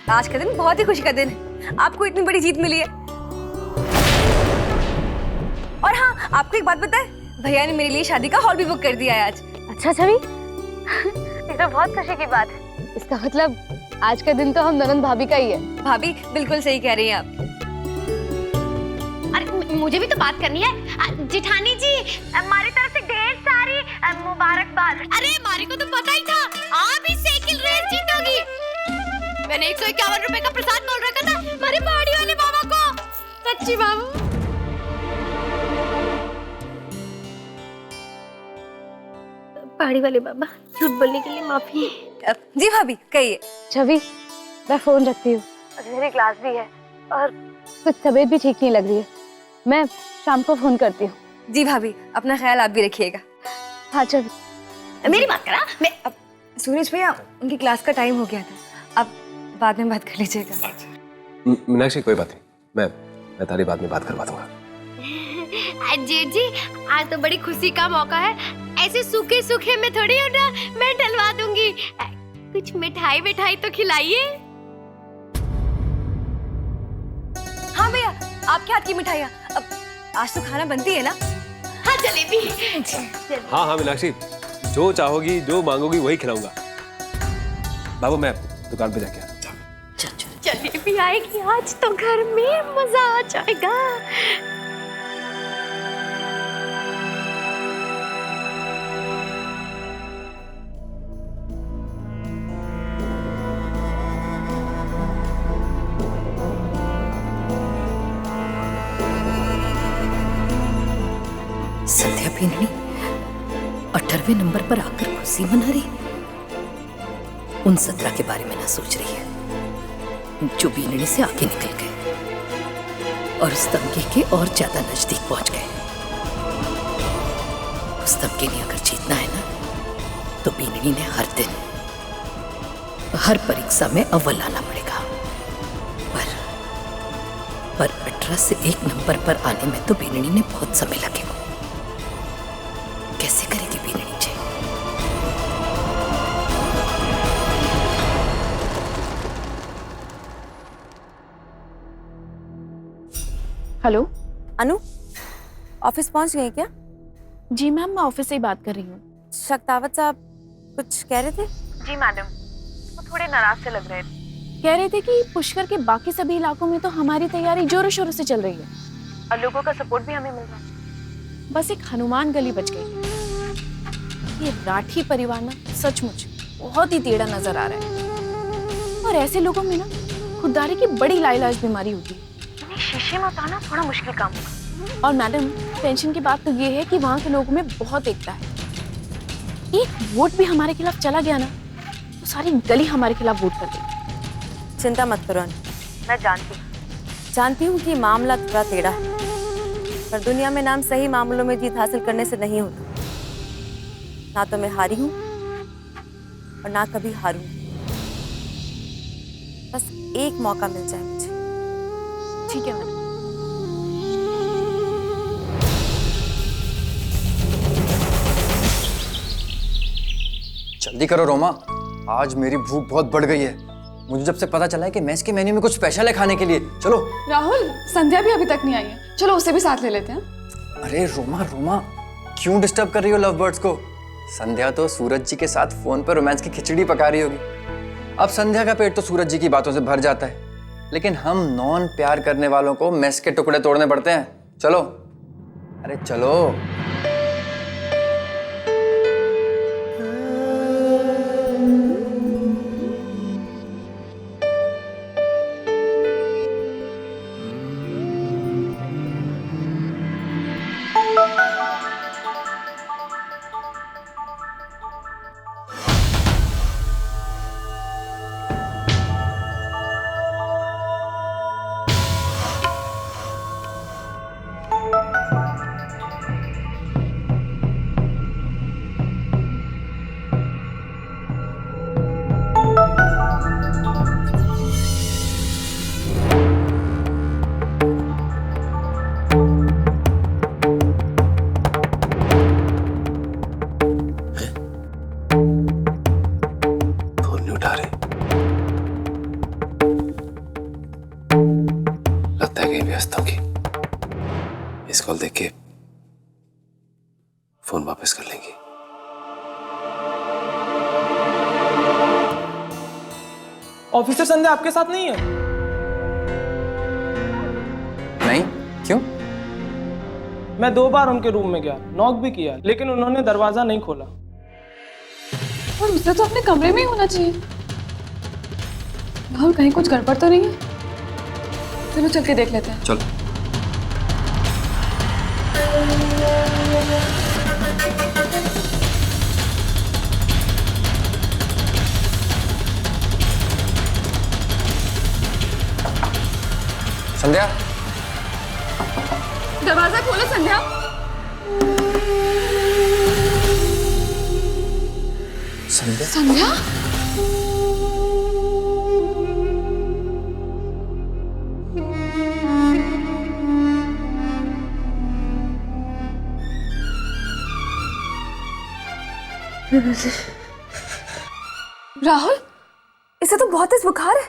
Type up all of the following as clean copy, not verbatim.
आज का दिन बहुत ही खुशी का दिन है, आपको इतनी बड़ी जीत मिली है। और हाँ, आपको एक बात पता है, भैया ने मेरे लिए शादी का हॉल भी बुक कर दिया है आज। अच्छा छवि, ये तो बहुत खुशी की बात है। इसका मतलब आज का दिन तो हम ननंद भाभी का ही है। भाभी बिल्कुल सही कह रही हैं आप। अरे मुझे भी तो बात करनी है। जेठानी जी, हमारी तरफ से ढेर सारी मुबारकबाद। अरे हमारे को तो पता ही था आप ही साइकिल रेस जीतोगी। मैंने 151 रुपए का प्रसाद बोल रखा था हमारे पहाड़ी वाले बाबा को। सच्ची बाबू। पहाड़ी वाले बाबा, झूठ बोलने के लिए माफी। जी भाभी कहिए। छवि, मैं फोन रखती हूँ, मेरी क्लास भी है और कुछ तबीयत भी ठीक नहीं लग रही है। मैं शाम को फोन करती हूँ। जी भाभी, अपना ख्याल आप भी रखिएगा। हाँ छवि। मेरी बात करा। अब सूरज भैया, उनकी क्लास का टाइम हो गया था, अब बाद में बात कर लीजिएगा। मीनाक्षी कोई बात नहीं, मैं तारी बाद में बात करवा दूंगा। जेठ जी, आज तो बड़ी खुशी का मौका है, ऐसे सूखे सूखे में थोड़ी होना, मैं डलवा दूंगी। कुछ मिठाई मिठाई तो खिलाइए। हाँ भैया, आपके हाथ की मिठाइयाँ। अब आज तो खाना बनती है ना। हाँ जलेबी। हाँ हाँ मीनाक्षी, जो चाहोगी जो मांगोगी वही खिलाऊंगा। बाबू मैं दुकान पे जाके आता हूँ। जलेबी आएगी आज तो घर में मजा आ जाएगा। संध्या बीननी 18वें नंबर पर आकर खुशी मना रही, उन 17 के बारे में ना सोच रही है जो बीननी से आगे निकल गए और उस तमगे के और ज्यादा नजदीक पहुंच गए। उस तमगे ने अगर जीतना है ना तो बीननी ने हर दिन हर परीक्षा में अव्वल आना पड़ेगा। पर 18 से 1 नंबर पर आने में तो बीननी ने बहुत समय लगेगा। कैसे करेगी बीननी जी? हेलो अनु, ऑफिस पहुंच गए क्या? जी मैम, मैं ऑफिस से ही बात कर रही हूँ। शक्तावत साहब कुछ कह रहे थे? जी मैडम, वो थोड़े नाराज से लग रहे थे। कह रहे थे कि पुष्कर के बाकी सभी इलाकों में तो हमारी तैयारी जोरों शोरों से चल रही है और लोगों का सपोर्ट भी हमें मिल रहा है। बस एक हनुमान गली बच गई। ये राठी परिवार ना सचमुच बहुत ही टेढ़ा नजर आ रहा है और ऐसे लोगों में ना खुददारी की बड़ी लाइलाज बीमारी होती है। इन्हें शीशे में उतारना थोड़ा मुश्किल काम होगा। और मैडम, टेंशन की बात तो ये है कि वहाँ के लोगों में बहुत एकता है। एक वोट भी हमारे खिलाफ चला गया ना तो सारी गली हमारे खिलाफ वोट कर देगी। चिंता मत करो अनु, मैं जानती हूँ कि मामला थोड़ा टेढ़ा है, पर दुनिया में नाम सही मामलों में जीत हासिल करने से नहीं होता। ना तो मैं हारी हूँ और ना कभी हारूंगी। बस एक मौका मिल जाए मुझे। ठीक है मैडम। जल्दी करो रोमा, आज मेरी भूख बहुत बढ़ गई है। मुझे जब से पता चला है कि मेस के मेन्यू में कुछ स्पेशल है खाने के लिए। चलो। राहुल, संध्या भी अभी तक नहीं आई है, चलो उसे भी साथ ले लेते हैं। अरे रोमा क्यों डिस्टर्ब कर रही हो लव बर्ड्स को? संध्या तो सूरज जी के साथ फोन पर रोमांस की खिचड़ी पका रही होगी। अब संध्या का पेट तो सूरज जी की बातों से भर जाता है, लेकिन हम नॉन प्यार करने वालों को मेस के टुकड़े तोड़ने पड़ते हैं। चलो, अरे चलो। कहीं भी हंसता हूँ कि इस कॉल देख के फोन वापस कर लेंगी। ऑफिसर संध्या आपके साथ नहीं है? नहीं, क्यों? मैं 2 बार उनके रूम में गया, नॉक भी किया, लेकिन उन्होंने दरवाजा नहीं खोला। और उसे तो अपने कमरे में ही होना चाहिए। राहुल, कहीं कुछ गड़बड़ तो नहीं है? चलो चल के देख लेते हैं। चलो। संध्या, दरवाजा खोलो संध्या। संध्या, संध्या? राहुल, इसे तो बहुत तेज बुखार है।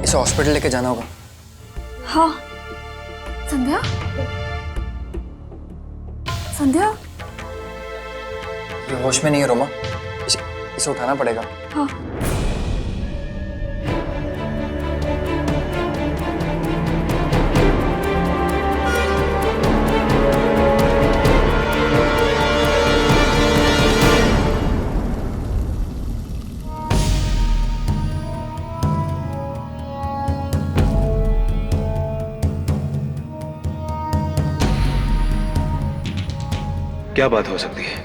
इसे हॉस्पिटल लेके जाना होगा। हाँ। संध्या? संध्या? ये होश में नहीं है रोमा, इसे उठाना पड़ेगा। हाँ। क्या बात हो सकती है?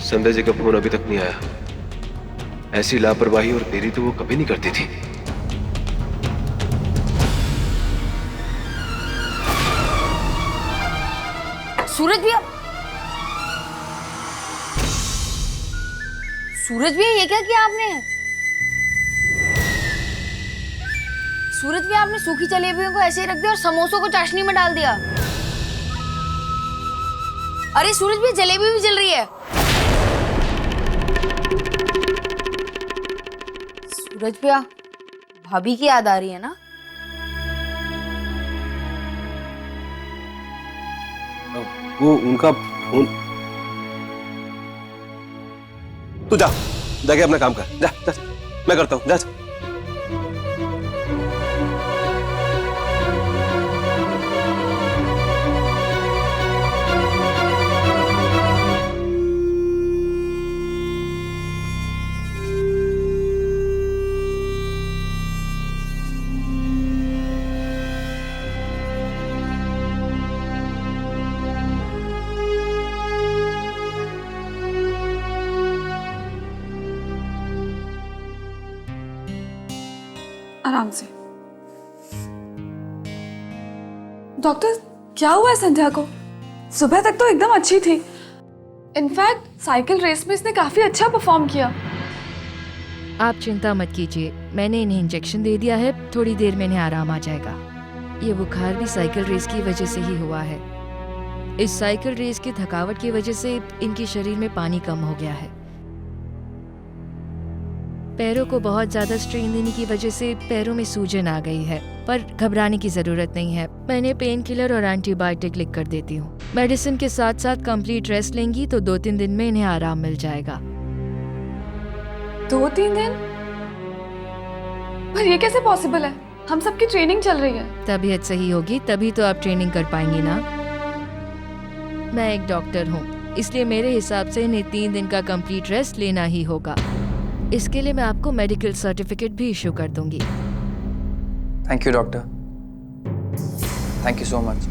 संध्या जी का फोन अभी तक नहीं आया। ऐसी लापरवाही और देरी तो वो कभी नहीं करती थी। सूरज भैया, सूरज भैया ये क्या किया आपने? सूरज भैया, आपने सूखी जलेबियों को ऐसे ही रख दिया और समोसों को चाशनी में डाल दिया। अरे सूरज भैया, जलेबी भी जल रही है। सूरज भैया, भाभी की याद आ रही है ना? वो उनका फोन। तू जा, जाके अपना काम कर। जा, जा, मैं करता हूँ। जा, जा। आराम से। डॉक्टर, क्या हुआ है संध्या को? सुबह तक तो एकदम अच्छी थी। इनफैक्ट साइकिल रेस में इसने काफी अच्छा परफॉर्म किया। आप चिंता मत कीजिए, मैंने इन्हें इंजेक्शन दे दिया है, थोड़ी देर में इन्हें आराम आ जाएगा। ये बुखार भी साइकिल रेस की वजह से ही हुआ है। इस साइकिल रेस की थकावट की वजह से इनके शरीर में पानी कम हो गया है। पैरों को बहुत ज्यादा स्ट्रेन देने की वजह से पैरों में सूजन आ गई है, पर घबराने की जरूरत नहीं है। मैंने पेन किलर और एंटीबायोटिक लिख कर देती हूँ। मेडिसिन के साथ साथ कंप्लीट रेस्ट लेंगी तो 2-3 दिन में इन्हें आराम मिल जाएगा। 2-3 दिन? पर ये कैसे पॉसिबल है? हम सबकी ट्रेनिंग चल रही है। तबीयत सही होगी तभी तो आप ट्रेनिंग कर पाएंगी ना। मैं एक डॉक्टर हूँ, इसलिए मेरे हिसाब से इन्हें 3 दिन का कंप्लीट रेस्ट लेना ही होगा। इसके लिए मैं आपको मेडिकल सर्टिफिकेट भी इशू कर दूंगी। Thank you doctor, thank you so much.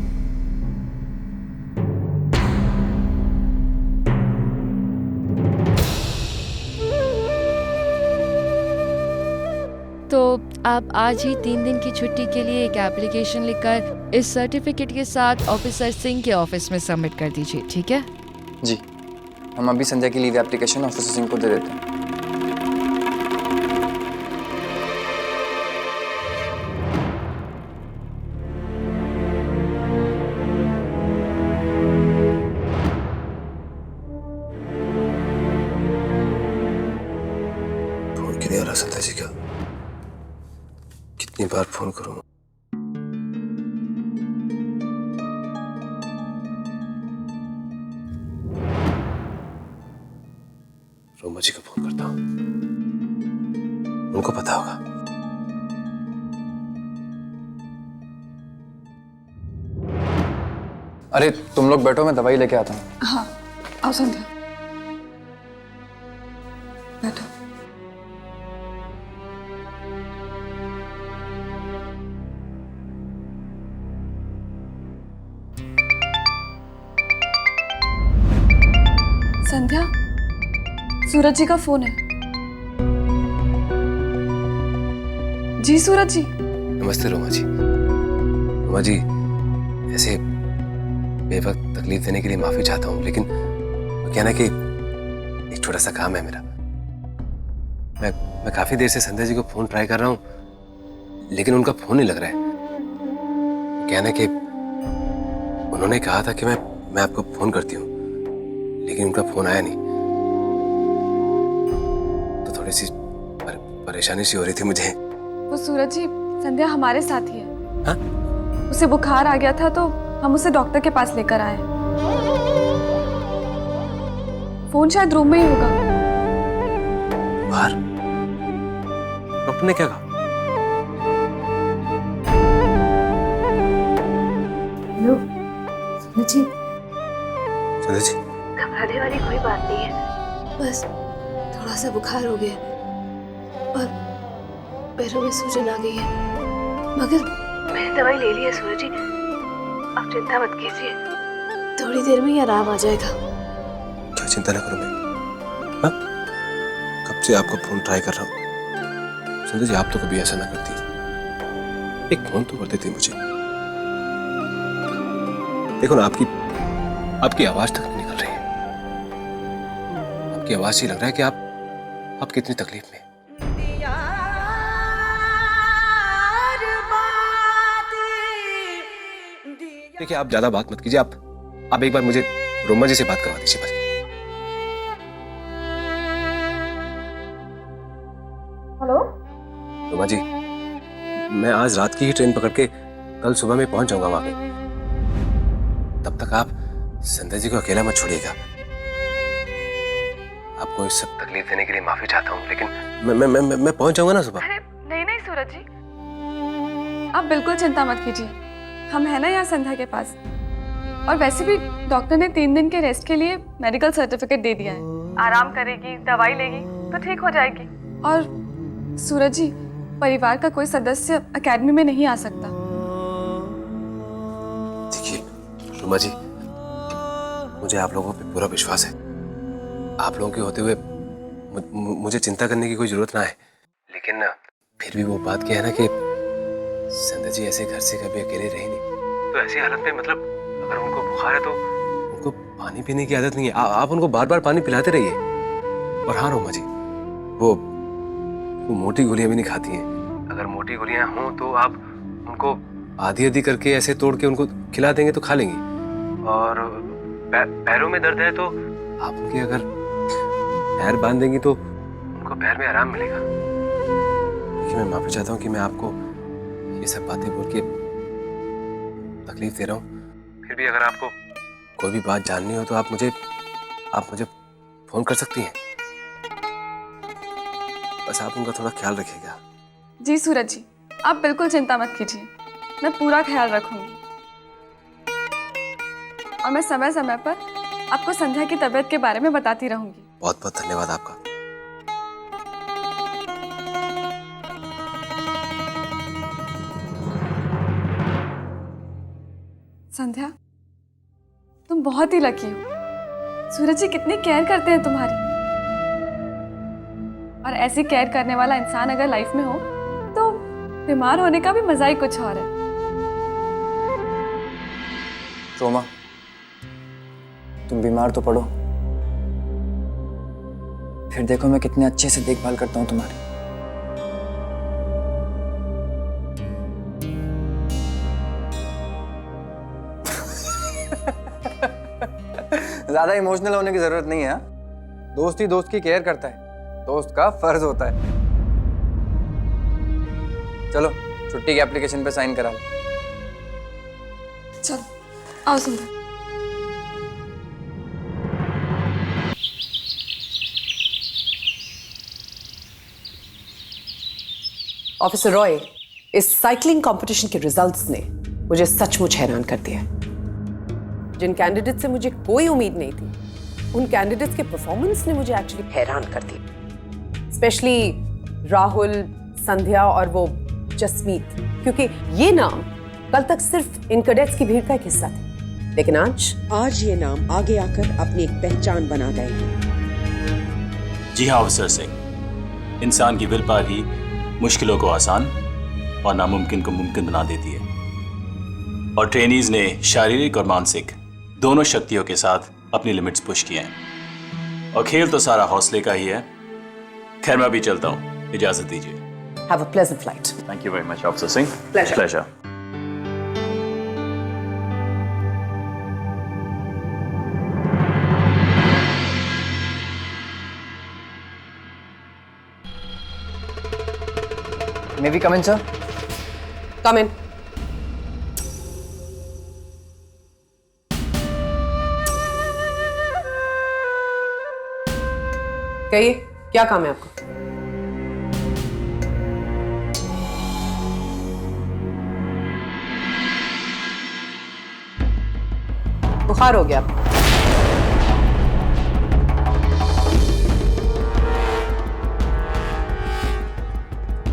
तो आप आज ही 3 दिन की छुट्टी के लिए एक एप्लीकेशन लिखकर इस सर्टिफिकेट के साथ ऑफिसर सिंह के ऑफिस में सबमिट कर दीजिए, ठीक है? जी, हम अभी संध्या की लीव एप्लीकेशन ऑफिसर सिंह को दे देते हैं। फोन क्यों नहीं आ रहा संध्या जी का? कितनी बार फोन करूं? रोमा जी को फोन करता हूं, उनको पता होगा। अरे तुम लोग बैठो, मैं दवाई लेके आता हूँ। हाँ आओ संध्या, बैठो। संध्या, सूरज जी का फोन है। जी सूरज जी। नमस्ते रोमा जी। रोमा जी, ऐसे बेवक्त तकलीफ देने के लिए माफी चाहता हूँ, लेकिन क्या ना कि एक छोटा सा काम है मेरा। मैं काफी देर से संध्या जी को फोन ट्राई कर रहा हूँ, लेकिन उनका फोन नहीं लग रहा है। क्या ना कि उन्होंने कहा था कि मैं आपको फोन करती हूँ, लेकिन उनका फोन आया नहीं, तो थोड़ी सी परेशानी सी हो रही थी मुझे। वो सूरज जी, संध्या हमारे साथ ही है। हाँ? उसे बुखार आ गया था तो हम उसे डॉक्टर के पास लेकर आए। फोन शायद रूम में ही होगा। बाहर? डॉक्टर ने क्या कहा? हेलो सूरज जी। संध्या जी, घबराने वाली कोई बात नहीं है, बस थोड़ा सा बुखार हो गया और पैरों में सूजन आ गई है, मगर मैंने दवाई ले ली है सूरज जी, आप चिंता मत कीजिए, थोड़ी देर में ही आराम आ जाएगा। क्या चिंता ना करो मैं, हाँ? कब से आपको फोन ट्राई कर रहा हूँ। संध्या जी, आप तो कभी ऐसा ना करती, एक फोन तो कर देती मुझे। देखो ना, आपकी आवाज तक नहीं निकल रही है। आपकी आवाज से लग रहा है कि आप कितनी तकलीफ में। देखिए, आप ज्यादा बात मत कीजिए। आप एक बार मुझे रोमा जी से बात करवा दीजिए बस। हेलो रोमा जी, मैं आज रात की ही ट्रेन पकड़ के कल सुबह में पहुंच जाऊंगा वहां पे। तब तक आप संध्या जी को अकेला मत छोड़िएगा। आपको इस सब तकलीफ देने के लिए माफी चाहता हूँ, लेकिन मैं पहुंच जाऊंगा ना सुबह। अरे नहीं सूरज जी, आप बिल्कुल चिंता मत कीजिए, हम है ना यहाँ संध्या के पास। और वैसे भी डॉक्टर ने 3 दिन के रेस्ट के लिए मेडिकल सर्टिफिकेट दे दिया है। आराम करेगी, दवाई लेगी तो ठीक हो जाएगी। और सूरज जी, परिवार का कोई सदस्य एकेडमी में नहीं आ सकता। देखिए रोमा जी, मुझे आप लोगों पे पूरा विश्वास है। आप लोगों के होते हुए मुझे चिंता करने की कोई जरूरत ना है, लेकिन फिर भी वो बात क्या है ना कि संध्या जी ऐसे घर से कभी अकेले रही नहीं, तो ऐसी हालत में मतलब अगर उनको बुखार है तो उनको पानी पीने की आदत नहीं है। आप उनको बार बार पानी पिलाते रहिए। और हाँ रोमा जी, वो मोटी गोलियां भी नहीं खाती हैं। अगर मोटी गोलियां हों तो आप उनको आधी करके ऐसे तोड़ के उनको खिला देंगे तो खा लेंगी। और पैरों में दर्द है तो आप उनके अगर पैर बांध देंगी तो उनको पैर में आराम मिलेगा। देखिए, मैं माफी चाहता हूँ कि मैं आपको ये सब बातें बोल के तकलीफ दे रहा हूँ। फिर भी अगर आपको कोई भी बात जाननी हो तो आप मुझे फोन कर सकती हैं। बस आप उनका थोड़ा ख्याल रखिएगा। जी सूरज जी, आप बिल्कुल चिंता मत कीजिए, मैं पूरा ख्याल रखूंगी। और मैं समय समय पर आपको संध्या की तबीयत के बारे में बताती रहूंगी। बहुत बहुत धन्यवाद आपका। संध्या, तुम बहुत ही लकी हो। सूरज जी कितनी केयर करते हैं तुम्हारी। और ऐसी केयर करने वाला इंसान अगर लाइफ में हो तो बीमार होने का भी मजा ही कुछ और है। रोमा, तुम बीमार तो पड़ो, फिर देखो मैं कितने अच्छे से देखभाल करता हूँ तुम्हारी। ज्यादा इमोशनल होने की जरूरत नहीं है। दोस्त ही दोस्त की केयर करता है, दोस्त का फर्ज होता है। चलो छुट्टी की एप्लीकेशन पे साइन करा लो। चल आओ संध्या। ऑफिसर रॉय, इस साइकिलिंग कंपटीशन के रिजल्ट्स ने मुझे सचमुच हैरान कर दिया। जिन कैंडिडेट से मुझे कोई उम्मीद नहीं थी, उन कैंडिडेट्स के परफॉर्मेंस ने मुझे एक्चुअली हैरान कर दिया। स्पेशली राहुल, संध्या और वो जसमीत, क्योंकि ये नाम कल तक सिर्फ इन कैडेट्स की भीड़ का एक हिस्सा थे, लेकिन आज ये नाम आगे आकर अपनी एक पहचान बना गए हैं। जी हाँ ऑफिसर सिंह, इंसान की विल पावर ही मुश्किलों को आसान और नामुमकिन को मुमकिन बना देती है, और ट्रेनीज ने शारीरिक और मानसिक दोनों शक्तियों के साथ अपनी लिमिट्स पुश किए हैं, और खेल तो सारा हौसले का ही है। खैर मैं भी चलता हूँ, इजाजत दीजिए। Have a pleasant flight. Thank you very much, Officer Singh. Pleasure. May we come in, sir? Come in. कहिए, क्या काम है आपको? बुखार हो गया आपको?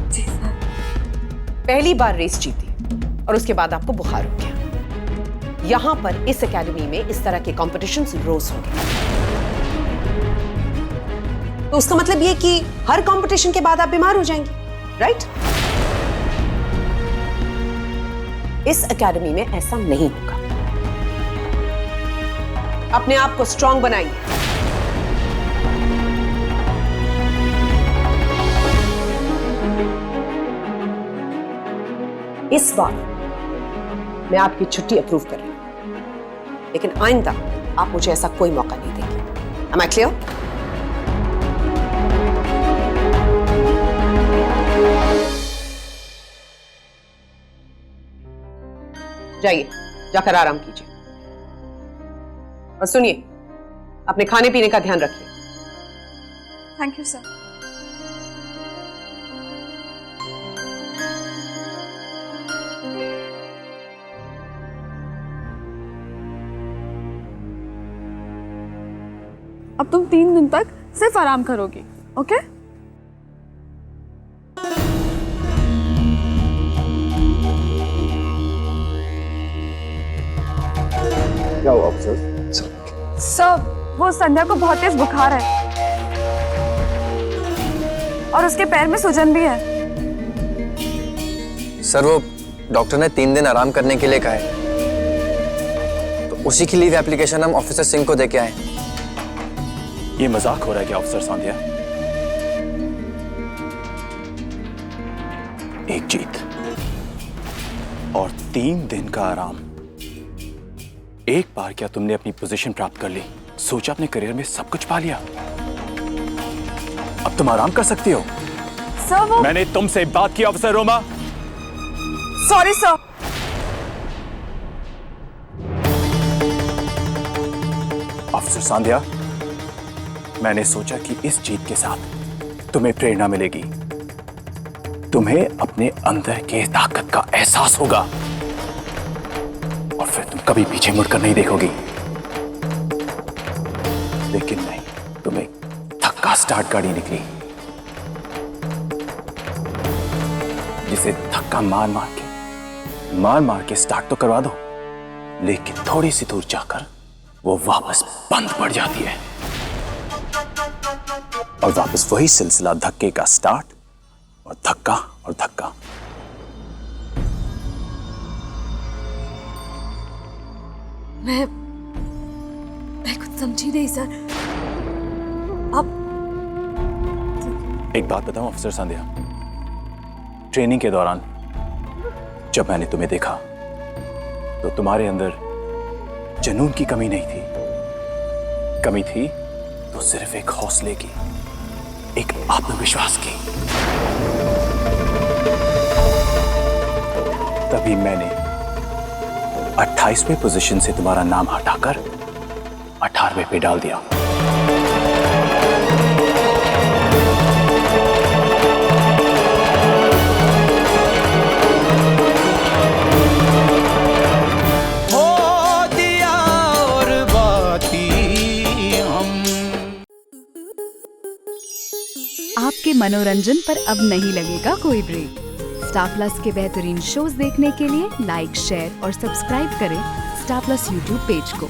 जी सर। पहली बार रेस जीती और उसके बाद आपको बुखार हो गया। यहां पर इस एकेडमी में इस तरह के कॉम्पिटिशन्स रोज होंगे। तो उसका मतलब ये कि हर कंपटीशन के बाद आप बीमार हो जाएंगे, राइट? इस एकेडमी में ऐसा नहीं होगा। अपने आप को स्ट्रांग बनाइए। इस बार मैं आपकी छुट्टी अप्रूव कर रही हूं, लेकिन आइंदा आप मुझे ऐसा कोई मौका नहीं देंगे। Am I clear? जाइए, जाकर आराम कीजिए और सुनिए, अपने खाने पीने का ध्यान रखिए। Thank you sir. अब तुम 3 दिन तक सिर्फ आराम करोगी, ओके? क्या हुआ ऑफिसर? सर, वो संध्या को बहुत तेज बुखार है और उसके पैर में सूजन भी है। सर वो डॉक्टर ने 3 दिन आराम करने के लिए कहा है, तो उसी की लीव एप्लीकेशन हम ऑफिसर सिंह को देके आए। ये मजाक हो रहा है क्या ऑफिसर संध्या? एक जीत और 3 दिन का आराम। एक बार क्या तुमने अपनी पोजीशन प्राप्त कर ली, सोचा अपने करियर में सब कुछ पा लिया, अब तुम आराम कर सकती हो। सर वो मैंने तुमसे बात की officer Roma. Sorry sir. Officer Sandhya, मैंने सोचा कि इस जीत के साथ तुम्हें प्रेरणा मिलेगी, तुम्हें अपने अंदर के ताकत का एहसास होगा और फिर तुम कभी पीछे मुड़कर नहीं देखोगी। लेकिन नहीं, तुम्हें धक्का स्टार्ट गाड़ी निकली, जिसे धक्का मार मार के स्टार्ट तो करवा दो, लेकिन थोड़ी सी दूर जाकर वो वापस बंद पड़ जाती है और वापस वही सिलसिला, धक्के का स्टार्ट और धक्का और धक्का। मैं कुछ समझी नहीं सर। आप एक बात बताऊं ऑफिसर संध्या, ट्रेनिंग के दौरान जब मैंने तुम्हें देखा तो तुम्हारे अंदर जुनून की कमी नहीं थी, कमी थी तो सिर्फ एक हौसले की, एक आत्मविश्वास की। अभी मैंने 28वें पोजीशन से तुम्हारा नाम हटाकर 18वें पे डाल दिया। आपके मनोरंजन पर अब नहीं लगेगा कोई ब्रेक। स्टार प्लस के बेहतरीन शोज देखने के लिए लाइक, शेयर और सब्सक्राइब करें स्टार प्लस यूट्यूब पेज को।